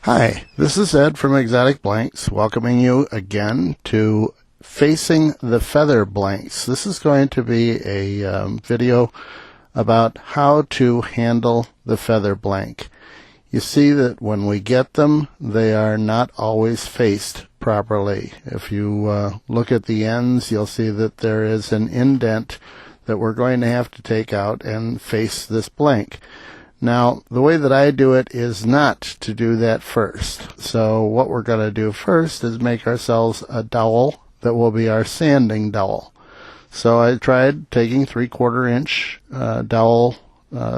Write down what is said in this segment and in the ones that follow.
Hi, this is Ed from Exotic Blanks, welcoming you again to Facing the Feather Blanks. This is going to be a video about how to handle the feather blank. You see that when we get them, they are not always faced properly. If you look at the ends, you'll see that there is an indent that we're going to have to take out and face this blank. Now, the way that I do it is not to do that first. So what we're going to do first is make ourselves a dowel that will be our sanding dowel. So I tried taking 3/4 inch dowel,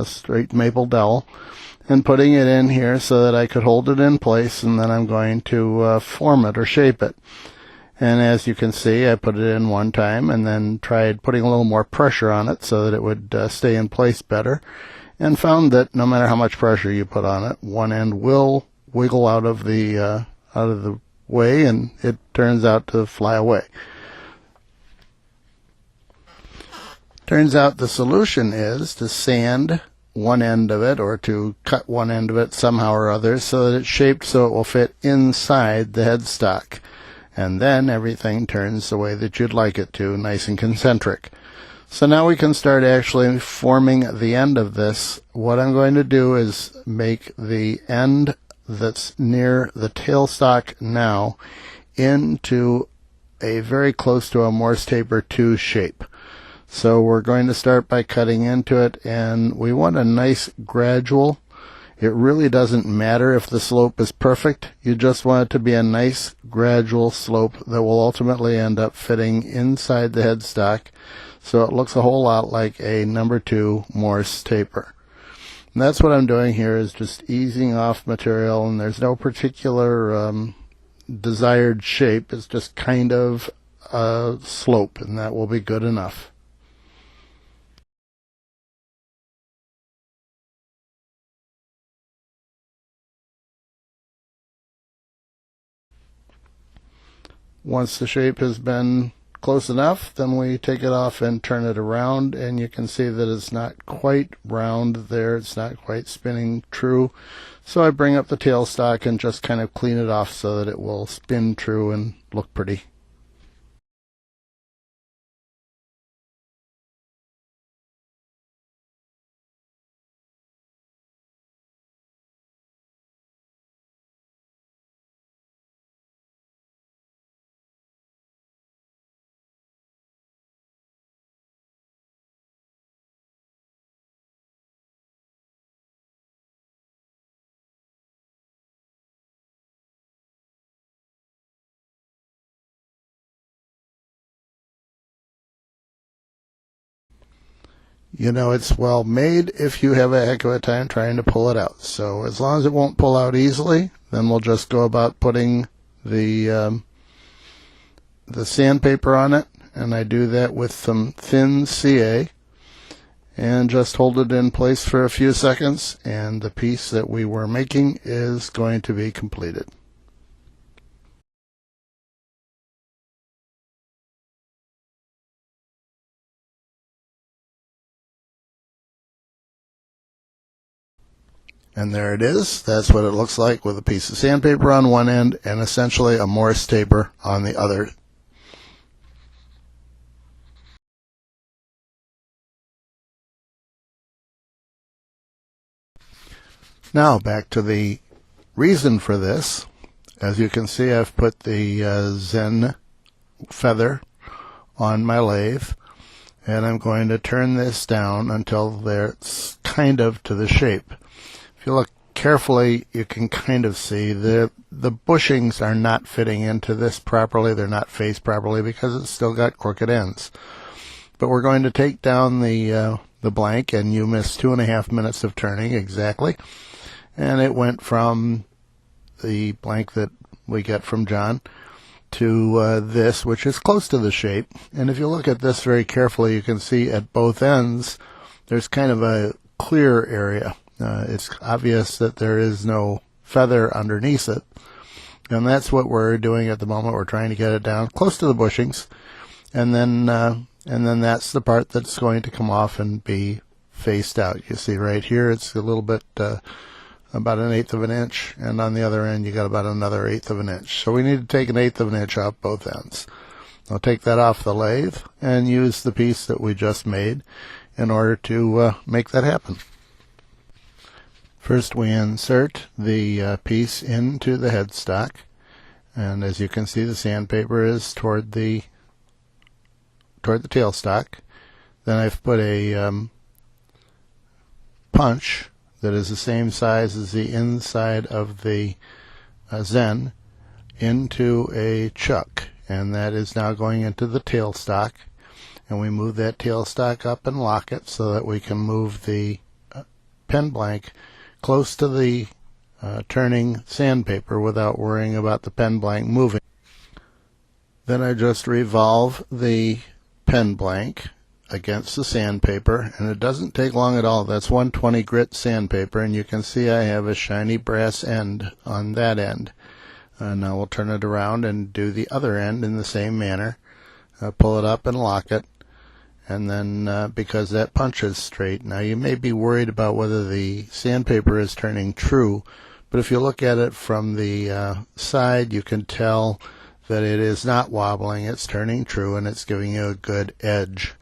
straight maple dowel, and putting it in here so that I could hold it in place, and then I'm going to form it or shape it. And as you can see, I put it in one time and then tried putting a little more pressure on it so that it would stay in place better, and found that no matter how much pressure you put on it, one end will wiggle out of the way, and it turns out to fly away. Turns out the solution is to sand one end of it, or to cut one end of it somehow or other so that it's shaped so it will fit inside the headstock. And then everything turns the way that you'd like it to, nice and concentric. So now we can start actually forming the end of this. What I'm going to do is make the end that's near the tailstock now into a very close to a Morse taper 2 shape. So we're going to start by cutting into it, and we want a nice gradual. It really doesn't matter if the slope is perfect. You just want it to be a nice gradual slope that will ultimately end up fitting inside the headstock, so it looks a whole lot like a number 2 Morse taper. And that's what I'm doing here, is just easing off material, and there's no particular desired shape. It's just kind of a slope, and that will be good enough. Once the shape has been close enough, then we take it off and turn it around, and you can see that it's not quite round there. It's not quite spinning true. So I bring up the tailstock and just kind of clean it off so that it will spin true and look pretty. You know it's well made if you have a heck of a time trying to pull it out. So as long as it won't pull out easily, then we'll just go about putting the sandpaper on it, and I do that with some thin CA, and just hold it in place for a few seconds, and the piece that we were making is going to be completed. And there it is. That's what it looks like with a piece of sandpaper on one end and essentially a Morse taper on the other. Now back to the reason for this. As you can see, I've put the Zen feather on my lathe, and I'm going to turn this down until it's kind of to the shape. If you look carefully, you can kind of see the bushings are not fitting into this properly. They're not faced properly because it's still got crooked ends. But we're going to take down the blank, and you missed 2.5 minutes of turning exactly. And it went from the blank that we get from John to this, which is close to the shape. And if you look at this very carefully, you can see at both ends there's kind of a clear area. It's obvious that there is no feather underneath it, and that's what we're doing at the moment. We're trying to get it down close to the bushings, and then that's the part that's going to come off and be faced out. You see right here, it's a little bit about 1/8 of an inch, and on the other end you got about another 1/8 of an inch. So we need to take 1/8 of an inch off both ends. I'll take that off the lathe and use the piece that we just made in order to make that happen. First we insert the piece into the headstock, and as you can see the sandpaper is toward the tailstock. Then I've put a punch that is the same size as the inside of the Zen into a chuck, and that is now going into the tailstock, and we move that tailstock up and lock it so that we can move the pen blank close to the turning sandpaper without worrying about the pen blank moving. Then I just revolve the pen blank against the sandpaper, and it doesn't take long at all. That's 120 grit sandpaper, and you can see I have a shiny brass end on that end. Now we'll turn it around and do the other end in the same manner. Pull it up and lock it, and then because that punch is straight. Now you may be worried about whether the sandpaper is turning true, but if you look at it from the side, you can tell that it is not wobbling. It's turning true, and it's giving you a good edge.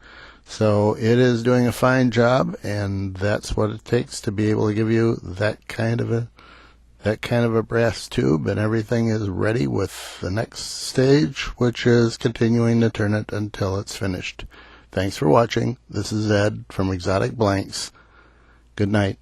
So it is doing a fine job, and that's what it takes to be able to give you that kind of a brass tube, and everything is ready with the next stage, which is continuing to turn it until it's finished. Thanks for watching. This is Ed from Exotic Blanks. Good night.